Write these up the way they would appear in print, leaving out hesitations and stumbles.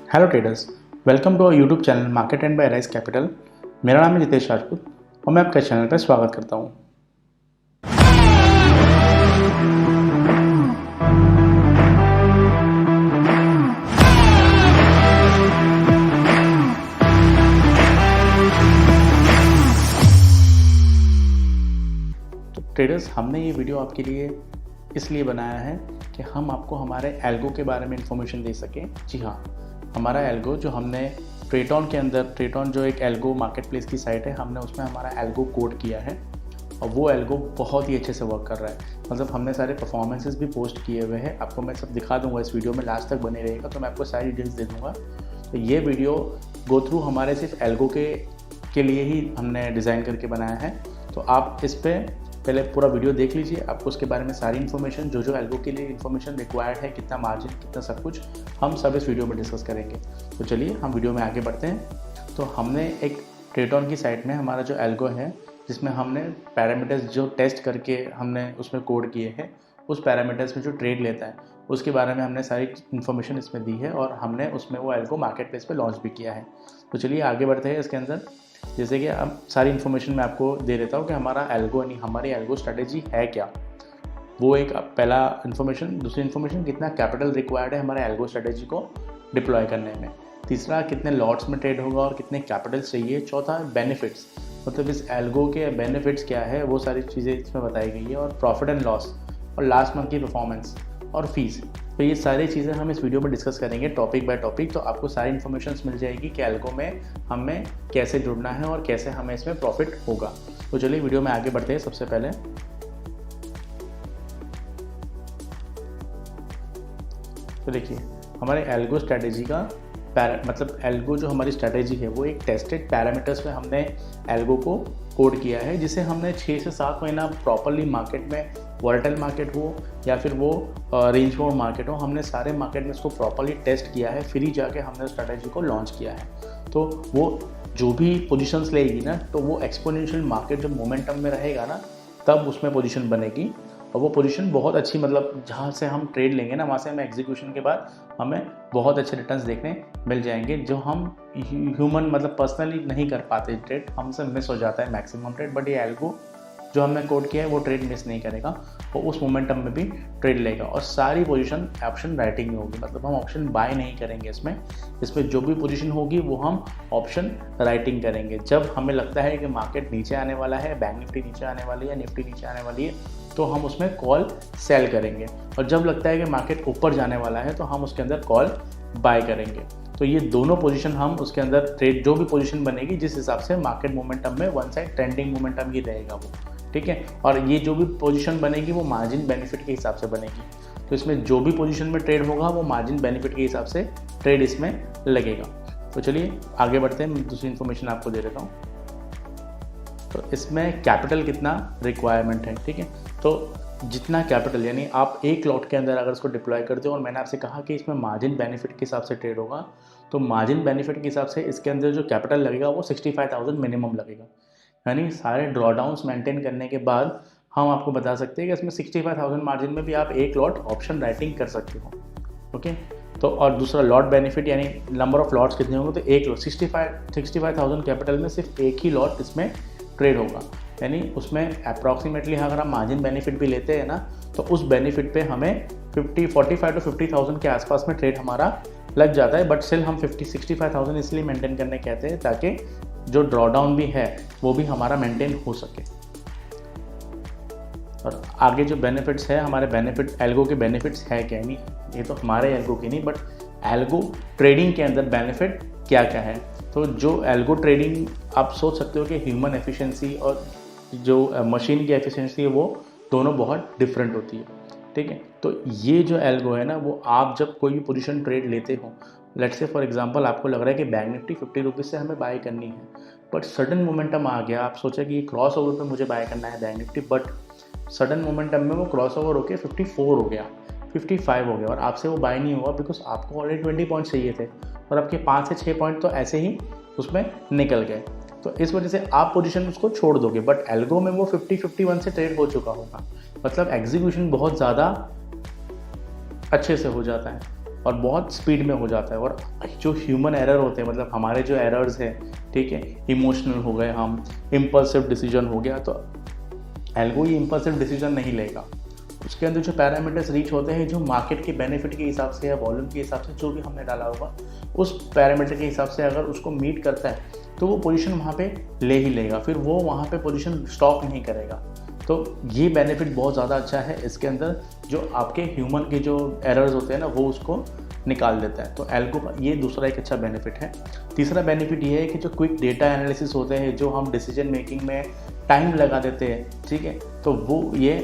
Hello traders, welcome to our YouTube channel market and by rise capital. मेरा नाम है जितेश राजपूत और मैं आपके चैनल पर स्वागत करता हूं। तो ट्रेडर्स, हमने ये वीडियो आपके लिए इसलिए बनाया है कि हम आपको हमारे एल्गो के बारे में इंफॉर्मेशन दे सकें। जी हाँ, हमारा एल्गो जो हमने ट्रेटॉन के अंदर, ट्रेटॉन जो एक एल्गो मार्केट प्लेस की साइट है, हमने उसमें हमारा एल्गो कोड किया है और वो एल्गो बहुत ही अच्छे से वर्क कर रहा है। मतलब हमने सारे परफॉर्मेंसेस भी पोस्ट किए हुए हैं, आपको मैं सब दिखा दूंगा इस वीडियो में, लास्ट तक बने रहेगा तो मैं आपको सारी डिटेल्स दे दूंगा। तो ये वीडियो गो थ्रू हमारे सिर्फ एल्गो के लिए ही हमने डिज़ाइन करके बनाया है। तो आप इस पर पहले पूरा वीडियो देख लीजिए, आपको उसके बारे में सारी इन्फॉर्मेशन, जो एल्गो के लिए इन्फॉर्मेशन रिक्वायर्ड है, कितना मार्जिन, कितना सब कुछ, हम सब इस वीडियो में डिस्कस करेंगे। तो चलिए हम वीडियो में आगे बढ़ते हैं। तो हमने एक ट्रेटॉन की साइट में हमारा जो एल्गो है, जिसमें हमने पैरामीटर्स जो टेस्ट करके हमने उसमें कोड किए हैं, उस पैरामीटर्स में जो ट्रेड लेता है उसके बारे में हमने सारी इन्फॉर्मेशन इसमें दी है और हमने उसमें वो एल्गो मार्केट प्लेस पर लॉन्च भी किया है। तो चलिए आगे बढ़ते हैं इसके अंदर। जैसे कि अब सारी इन्फॉर्मेशन मैं आपको दे देता हूँ कि हमारा एल्गो यानी हमारी एल्गो स्ट्रेटेजी है क्या। वो एक पहला इन्फॉर्मेशन। दूसरी इन्फॉर्मेशन, कितना कैपिटल रिक्वायर्ड है हमारे एल्गो स्ट्रेटेजी को डिप्लॉय करने में। तीसरा, कितने लॉट्स में ट्रेड होगा और कितने कैपिटल चाहिए। चौथा, बेनिफिट्स, मतलब इस एल्गो के बेनिफिट्स क्या है, वो सारी चीज़ें इसमें बताई गई है। और प्रॉफिट एंड लॉस, और लास्ट मंथ की परफॉर्मेंस और फीस। तो ये सारी चीज़ें हम इस वीडियो में डिस्कस करेंगे टॉपिक बाय टॉपिक। तो आपको सारी इन्फॉर्मेशन मिल जाएगी कि एल्गो में हमें कैसे जुड़ना है और कैसे हमें इसमें प्रॉफिट होगा। तो चलिए वीडियो में आगे बढ़ते हैं। सबसे पहले तो देखिए, हमारे एल्गो स्ट्रैटेजी का मतलब एल्गो जो हमारी स्ट्रैटेजी है वो एक टेस्टेड पैरामीटर्स में हमने एल्गो को कोड किया है, जिसे हमने 6 से 7 महीना प्रॉपरली मार्केट में, वॉलेटाइल मार्केट हो या फिर वो रेंज बाउंड मार्केट हो, हमने सारे मार्केट में इसको प्रॉपरली टेस्ट किया है, फिर ही जाके हमने स्ट्रैटेजी को लॉन्च किया है। तो वो जो भी पोजीशंस लेगी ना, तो वो एक्सपोनेंशियल मार्केट जब मोमेंटम में रहेगा ना, तब उसमें पोजीशन बनेगी। और वो पोजीशन बहुत अच्छी, मतलब जहाँ से हम ट्रेड लेंगे ना, वहाँ से हमें एग्जीक्यूशन के बाद हमें बहुत अच्छे रिटर्न्स देखने मिल जाएंगे, जो हम ह्यूमन मतलब पर्सनली नहीं कर पाते। ट्रेड हमसे मिस हो जाता है मैक्सिमम ट्रेड, बट ये एल्गो जो हमने कोड किया है वो ट्रेड मिस नहीं करेगा और उस मोमेंटम में भी ट्रेड लेगा। और सारी पोजीशन ऑप्शन राइटिंग में होगी, मतलब हम ऑप्शन बाय नहीं करेंगे इसमें जो भी पोजीशन होगी वो हम ऑप्शन राइटिंग करेंगे। जब हमें लगता है कि मार्केट नीचे आने वाला है, बैंक निफ्टी नीचे आने वाली है, निफ्टी नीचे आने वाली है, तो हम उसमें कॉल सेल करेंगे। और जब लगता है कि मार्केट ऊपर जाने वाला है तो हम उसके अंदर कॉल बाय करेंगे। तो ये दोनों पोजीशन हम उसके अंदर ट्रेड, जो भी पोजीशन बनेगी जिस हिसाब से मार्केट मोमेंटम में वन साइड ट्रेंडिंग मोमेंटम ही रहेगा वो, ठीक है। और ये जो भी पोजीशन बनेगी वो मार्जिन बेनिफिट के हिसाब से बनेगी। तो इसमें जो भी पोजीशन में ट्रेड होगा वो मार्जिन बेनिफिट के हिसाब से ट्रेड इसमें लगेगा। तो चलिए आगे बढ़ते हैं, मैं दूसरी इन्फॉर्मेशन आपको दे देता हूँ। तो इसमें कैपिटल कितना रिक्वायरमेंट है, ठीक है। तो जितना कैपिटल, यानी आप एक लॉट के अंदर अगर इसको डिप्लॉय करते हो, और मैंने आपसे कहा कि इसमें मार्जिन बेनिफिट के हिसाब से ट्रेड होगा, तो मार्जिन बेनिफिट के हिसाब से इसके अंदर जो कैपिटल लगेगा वो 65,000 मिनिमम लगेगा। यानी सारे ड्रॉडाउंस मेंटेन करने के बाद हम आपको बता सकते हैं कि इसमें 65,000 मार्जिन में भी आप एक लॉट ऑप्शन राइटिंग कर सकते हो, ओके। तो और दूसरा लॉट बेनिफिट, यानी नंबर ऑफ लॉट्स कितने होंगे, तो एक लॉट 65,000 कैपिटल में सिर्फ एक ही लॉट इसमें ट्रेड होगा। यानी उसमें अप्रॉक्सीमेटली अगर हम मार्जिन बेनिफिट भी लेते हैं ना, तो उस बेनिफिट पे हमें 45 to 50,000 के आसपास में ट्रेड हमारा लग जाता है। बट स्टिल हम 65,000 इसलिए मेंटेन करने कहते हैं ताकि जो ड्रॉडाउन भी है वो भी हमारा मेंटेन हो सके। और आगे जो बेनिफिट्स है हमारे, बेनिफिट एल्गो के बेनिफिट्स है क्या, नहीं ये तो हमारे एल्गो की नहीं, बट एल्गो ट्रेडिंग के अंदर बेनिफिट क्या क्या है। तो जो एल्गो ट्रेडिंग, आप सोच सकते हो कि ह्यूमन एफिशिएंसी और जो मशीन की एफिशिएंसी है वो दोनों बहुत डिफरेंट होती है, ठीक है। तो ये जो एल्गो है ना, वो आप जब कोई भी पोजीशन ट्रेड लेते हो, लेट्स से फॉर एग्जांपल आपको लग रहा है कि बैंक निफ्टी 50 रुपीज़ से हमें बाय करनी है, बट सडन मोमेंटम आ गया, आप सोचा कि ये क्रॉस ओवर पर मुझे बाय करना है bank Nifty, but sudden momentum में वो क्रॉस ओवर होकर 54 हो गया, 55 हो गया, और आपसे वो बाय नहीं हुआ बिकॉज आपको ऑलरेडी 20 पॉइंट चाहिए थे और आपके 5 से 6 पॉइंट तो ऐसे ही उसमें निकल गए। तो इस वजह से आप पोजीशन उसको छोड़ दोगे, बट एल्गो में वो 50-51 से ट्रेड हो चुका होगा, मतलब एग्जीक्यूशन बहुत ज़्यादा अच्छे से हो जाता है। और बहुत स्पीड में हो जाता है। और जो ह्यूमन एरर होते हैं, मतलब हमारे जो एरर्स हैं, ठीक है, इमोशनल हो गए हम, इम्पल्सिव डिसीजन हो गया, तो एल्गो ये इम्पल्सिव डिसीजन नहीं लेगा। उसके अंदर जो पैरामीटर्स रीच होते हैं, जो मार्केट के बेनिफिट के हिसाब से या वॉल्यूम के हिसाब से जो भी हमने डाला होगा, उस पैरामीटर के हिसाब से अगर उसको मीट करता है तो वो पोजीशन वहाँ पे ले ही लेगा, फिर वो वहाँ पे पोजीशन स्टॉप नहीं करेगा। तो ये बेनिफिट बहुत ज़्यादा अच्छा है इसके अंदर, जो आपके ह्यूमन के जो एरर्स होते हैं ना वो उसको निकाल देता है। तो एल्गो का ये दूसरा एक अच्छा बेनिफिट है। तीसरा बेनिफिट ये है कि जो क्विक डेटा एनालिसिस होते हैं, जो हम डिसीजन मेकिंग में टाइम लगा देते हैं, ठीक है, तो वो ये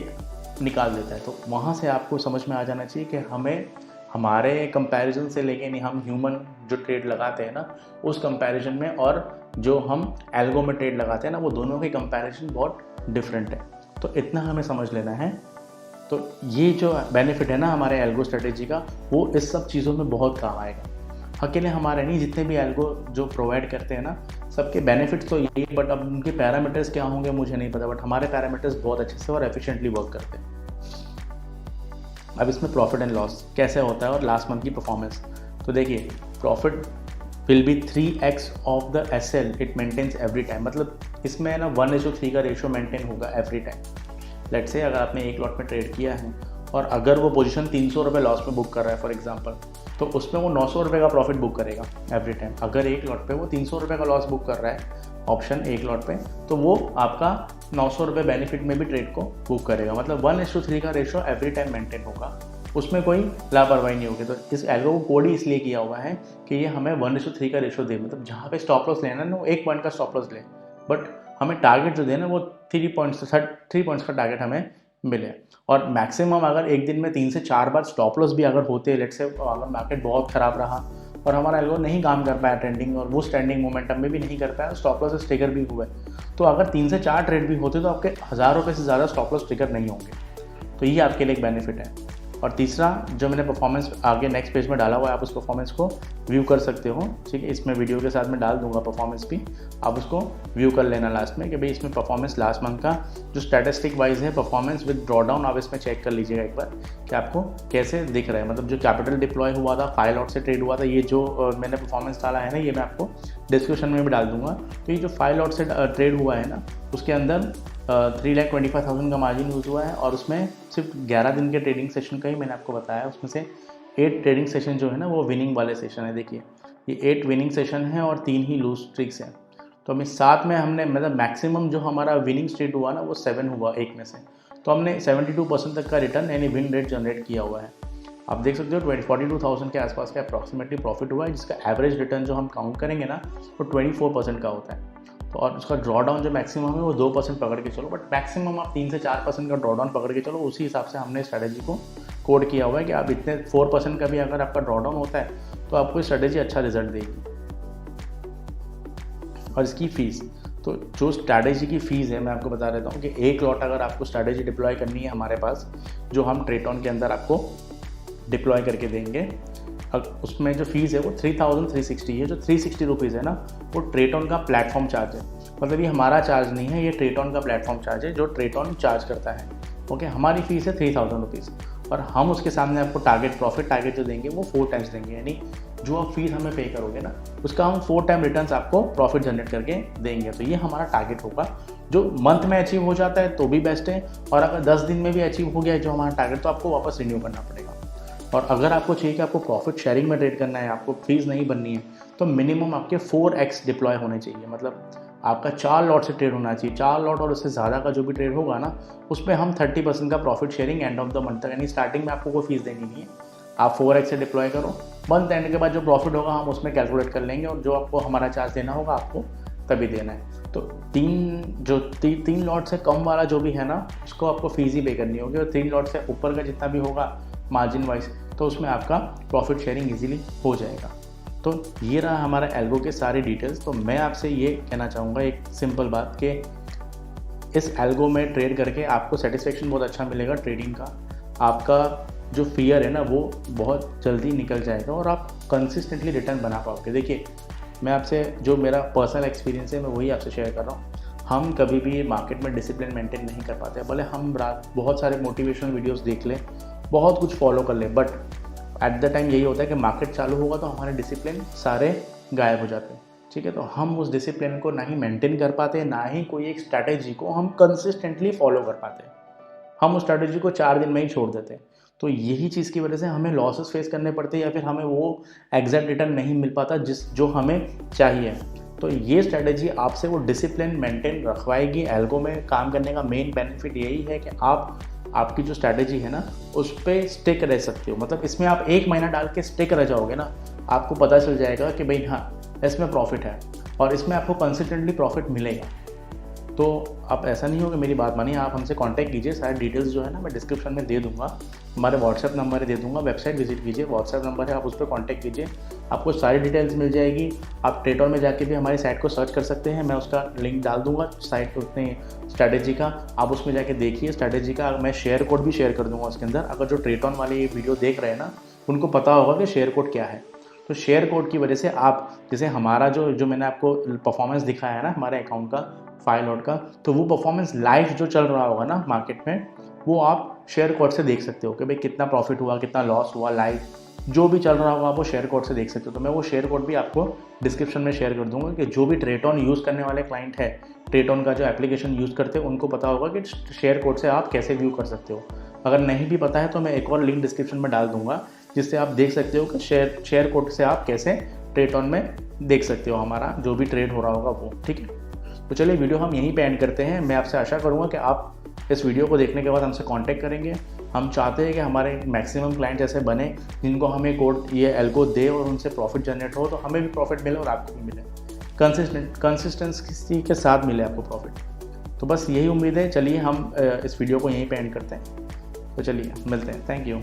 निकाल देता है। तो वहाँ से आपको समझ में आ जाना चाहिए कि हमें हमारे कंपैरिजन से लेके नहीं, हम ह्यूमन जो ट्रेड लगाते हैं ना उस कंपैरिजन में, और जो हम एल्गो में ट्रेड लगाते हैं ना, वो दोनों के कंपैरिजन बहुत डिफरेंट है। तो इतना हमें समझ लेना है। तो ये जो बेनिफिट है ना हमारे एल्गो स्ट्रेटेजी का, वो इस सब चीज़ों में बहुत काम आएगा। अकेले हमारे नहीं, जितने भी एल्गो जो प्रोवाइड करते हैं ना, सबके बेनिफिट्स तो यही, बट अब उनके पैरामीटर्स क्या होंगे मुझे नहीं पता, बट हमारे पैरामीटर्स बहुत अच्छे से और एफिशिएंटली वर्क करते हैं। अब इसमें प्रॉफिट एंड लॉस कैसे होता है और लास्ट मंथ की परफॉर्मेंस, तो देखिए profit will be 3x of the SL it maintains every time. मतलब इसमें ना 1:3 का रेशियो मेंटेन होगा एवरी टाइम। लेट्स से अगर आपने एक लॉट में ट्रेड किया है और अगर वो पोजीशन 300 रुपये लॉस में बुक कर रहा है फॉर एग्जांपल, तो उसमें वो 900 रुपये का प्रॉफिट बुक करेगा एवरी टाइम। अगर एक लॉट पे वो 300 रुपये का लॉस बुक कर रहा है ऑप्शन एक लॉट पे, तो वो आपका 900 रुपये बेनिफिट में भी ट्रेड को बुक करेगा। मतलब 1:3 का रेशियो एवरी टाइम मेंटेन होगा, उसमें कोई लापरवाही नहीं होगी। तो इस एल्गो को कोड ही इसलिए किया हुआ है कि ये हमें 1:3 का रेशियो दे, मतलब जहाँ पे स्टॉप लॉस लेना है ना वो 1 पॉइंट का स्टॉप लॉस ले, बट हमें टारगेट जो देना वो 3 पॉइंट्स का टारगेट हमें मिले। और मैक्सिमम अगर एक दिन में 3 से 4 बार स्टॉप लॉस भी अगर होते हैं, लेट्स से अगर मार्केट बहुत ख़राब रहा और हमारा एल्गो नहीं काम कर पाया ट्रेंडिंग, और वो स्टैंडिंग मोमेंटम में भी नहीं कर पाया, स्टॉप लॉस ट्रिगर भी हुआ है, तो अगर 3 से 4 ट्रेड भी होते तो आपके 1000 रुपये से ज़्यादा स्टॉप लॉस ट्रिगर नहीं होंगे। तो ये आपके लिए एक बेनिफिट है। और तीसरा जो मैंने परफॉर्मेंस आगे नेक्स्ट पेज में डाला हुआ है, आप उस परफॉर्मेंस को व्यू कर सकते हो, ठीक है, इसमें वीडियो के साथ में डाल दूंगा परफॉर्मेंस भी, आप उसको व्यू कर लेना लास्ट में कि भाई इसमें परफॉर्मेंस लास्ट मंथ का जो स्टैटिस्टिक वाइज है परफॉर्मेंस विद ड्रॉडाउन, आप इसमें चेक कर लीजिएगा एक बार कि आपको कैसे दिख रहा है। मतलब जो कैपिटल डिप्लॉय हुआ था, 5 लॉट से ट्रेड हुआ था, ये जो मैंने परफॉर्मेंस डाला है ना, ये मैं आपको डिस्क्रिप्शन में भी डाल दूंगा। तो ये जो 5 लॉट से ट्रेड हुआ है ना, उसके अंदर 3,25,000 का मार्जिन यूज़ हुआ है, और उसमें सिर्फ 11 दिन के ट्रेडिंग सेशन का ही मैंने आपको बताया। उसमें से 8 ट्रेडिंग सेशन जो है ना वो विनिंग वाले सेशन है। देखिए ये 8 विनिंग सेशन है और 3 ही लूज स्ट्रिक्स हैं। तो हमें 7 में हमने, मतलब मैक्सिमम जो हमारा विनिंग स्ट्रीक हुआ ना वो 7 हुआ एक में से, तो हमने 72% तक का रिटर्न यानी विन रेट जनरेट किया हुआ है। आप देख सकते हो 42,000 के आसपास का अप्रॉक्सीमेटली प्रॉफिट हुआ है, जिसका एवरेज रिटर्न जो हम काउंट करेंगे ना वो 24% का होता है। तो और उसका ड्रॉडाउन जो मैक्सिमम है वो 2% पकड़ के चलो, बट मैक्सिमम आप 3 से 4% का ड्रॉडाउन पकड़ के चलो। उसी हिसाब से हमने स्ट्रैटेजी को कोड किया हुआ है कि आप इतने 4% का भी अगर आपका ड्रॉडाउन होता है तो आपको स्ट्रैटेजी अच्छा रिजल्ट देगी। और इसकी फ़ीस, तो जो स्ट्रैटेजी की फ़ीस है मैं आपको बता देता हूँ कि एक लॉट अगर आपको स्ट्रैटेजी डिप्लॉय करनी है हमारे पास, जो हम ट्रेटॉन के अंदर आपको डिप्लॉय करके देंगे, उसमें जो फीस है वो 3,360 है। जो 360 रुपीज़ है ना वो ट्रेटॉन का प्लेटफॉर्म चार्ज है। मतलब ये हमारा चार्ज नहीं है, ये ट्रेटॉन का प्लेटफॉर्म चार्ज है जो ट्रेटॉन चार्ज करता है। ओके, हमारी फ़ीस है 3,000 रुपीज़, और हम उसके सामने आपको प्रॉफिट टारगेट जो देंगे वो 4 टाइम्स देंगे। यानी जो आप फीस हमें पे करोगे ना उसका हम 4 टाइम रिटर्न्स आपको प्रॉफिट जनरेट करके देंगे। तो ये हमारा टारगेट होगा, जो मंथ में अचीव हो जाता है तो भी बेस्ट है, और अगर 10 दिन में भी अचीव हो गया है जो हमारा टारगेट, तो आपको वापस रिन्यू करना पड़ेगा। और अगर आपको चाहिए कि आपको प्रॉफिट शेयरिंग में ट्रेड करना है, आपको फीस नहीं बननी है, तो मिनिमम आपके 4x डिप्लॉय होने चाहिए। मतलब आपका 4 लॉट से ट्रेड होना चाहिए। 4 लॉट और उससे ज़्यादा का जो भी ट्रेड होगा ना उसमें हम 30% का profit sharing end of the month तक, यानी स्टार्टिंग में आपको कोई फीस देनी नहीं है, आप 4x से डिप्लॉय करो, मंथ एंड के बाद जो प्रॉफिट होगा हम उसमें कैलकुलेट कर लेंगे, और जो आपको हमारा चार्ज देना होगा आपको तभी देना है। तो 3 लॉट से कम वाला जो भी है ना उसको आपको फीस ही पे करनी होगी, और 3 लॉट से ऊपर का जितना भी होगा मार्जिन वाइज तो उसमें आपका प्रॉफिट शेयरिंग इजीली हो जाएगा। तो ये रहा हमारा एल्गो के सारे डिटेल्स। तो मैं आपसे ये कहना चाहूँगा एक सिंपल बात कि इस एल्गो में ट्रेड करके आपको सेटिस्फेक्शन बहुत अच्छा मिलेगा ट्रेडिंग का। आपका जो फियर है ना वो बहुत जल्दी निकल जाएगा और आप कंसिस्टेंटली रिटर्न बना पाओगे। देखिए मैं आपसे जो मेरा पर्सनल एक्सपीरियंस है मैं वही आपसे शेयर कर रहा हूँ। हम कभी भी मार्केट में डिसिप्लिन मेंटेन नहीं कर पाते, भले हम बहुत सारे मोटिवेशनल वीडियोस देख लें, बहुत कुछ फॉलो कर लें, बट एट द टाइम यही होता है कि मार्केट चालू होगा तो हमारे डिसिप्लिन सारे गायब हो जाते हैं, ठीक है। तो हम उस डिसिप्लिन को ना ही मेंटेन कर पाते, ना ही कोई एक स्ट्रैटेजी को हम कंसिस्टेंटली फॉलो कर पाते हैं। हम उस स्ट्रैटेजी को 4 दिन में ही छोड़ देते हैं। तो यही चीज़ की वजह से हमें लॉसेस फेस करने पड़ते हैं, या फिर हमें वो एग्जैक्ट रिटर्न नहीं मिल पाता जो हमें चाहिए। तो ये स्ट्रैटेजी आपसे वो डिसिप्लिन मेंटेन रखवाएगी। एल्गो में काम करने का मेन बेनिफिट यही है कि आपकी जो स्ट्रैटेजी है ना, उस पर स्टिक रह सकते हो। मतलब इसमें आप 1 महीना डाल के स्टिक रह जाओगे ना, आपको पता चल जाएगा कि भाई हाँ, इसमें प्रॉफिट है और इसमें आपको कंसिस्टेंटली प्रॉफिट मिलेगा। तो आप ऐसा नहीं हो कि मेरी बात मानिए, आप हमसे कांटेक्ट कीजिए। सारे डिटेल्स जो है ना मैं डिस्क्रिप्शन में दे दूंगा, हमारे व्हाट्सएप नंबर दे दूंगा, वेबसाइट विजिट कीजिए, व्हाट्सएप नंबर है, आप उस पर कांटेक्ट कीजिए, आपको सारी डिटेल्स मिल जाएगी। आप ट्रेटॉन में जाके भी हमारी साइट को सर्च कर सकते हैं, मैं उसका लिंक डाल दूंगा साइट उतने स्ट्रैटेजी का, आप उसमें जाके देखिए स्ट्रैटेजी का। मैं शेयर कोड भी शेयर कर दूंगा उसके अंदर। अगर जो ट्रेटॉन वाले ये वीडियो देख रहे हैं ना, उनको पता होगा कि शेयर कोड क्या है। तो शेयर कोड की वजह से आप, जैसे हमारा जो मैंने आपको परफॉर्मेंस दिखाया है ना हमारे अकाउंट का, फाइलऑट का, तो वो परफॉर्मेंस लाइव जो चल रहा होगा ना मार्केट में, वो आप शेयर कोड से देख सकते हो कि भाई कितना प्रॉफिट हुआ, कितना लॉस हुआ, लाइव जो भी चल रहा होगा आप वो शेयर कोड से देख सकते हो। तो मैं वो शेयर कोड भी आपको डिस्क्रिप्शन में शेयर कर दूंगा कि जो भी ट्रेटॉन यूज़ करने वाले क्लाइंट है, ट्रेटॉन का जो एप्लीकेशन यूज़ करते हैं, उनको पता होगा कि शेयर कोड से आप कैसे व्यू कर सकते हो। अगर नहीं भी पता है तो मैं एक और लिंक डिस्क्रिप्शन में डाल दूंगा, जिससे आप देख सकते हो कि शेयर कोड से आप कैसे ट्रेटॉन में देख सकते हो हमारा जो भी ट्रेड हो रहा होगा वो, ठीक है। तो चलिए वीडियो हम यहीं पे एंड करते हैं। मैं आपसे आशा करूँगा कि आप इस वीडियो को देखने के बाद हमसे कांटेक्ट करेंगे। हम चाहते हैं कि हमारे मैक्सिमम क्लाइंट ऐसे बने जिनको हमें कोड ये एल्गो दे और उनसे प्रॉफिट जनरेट हो, तो हमें भी प्रॉफिट मिले और आपको भी मिले, कंसिस्टेंसी के साथ मिले आपको प्रॉफिट। तो बस यही उम्मीद है। चलिए हम इस वीडियो को यहीं पे एंड करते हैं। तो चलिए मिलते हैं। Thank you.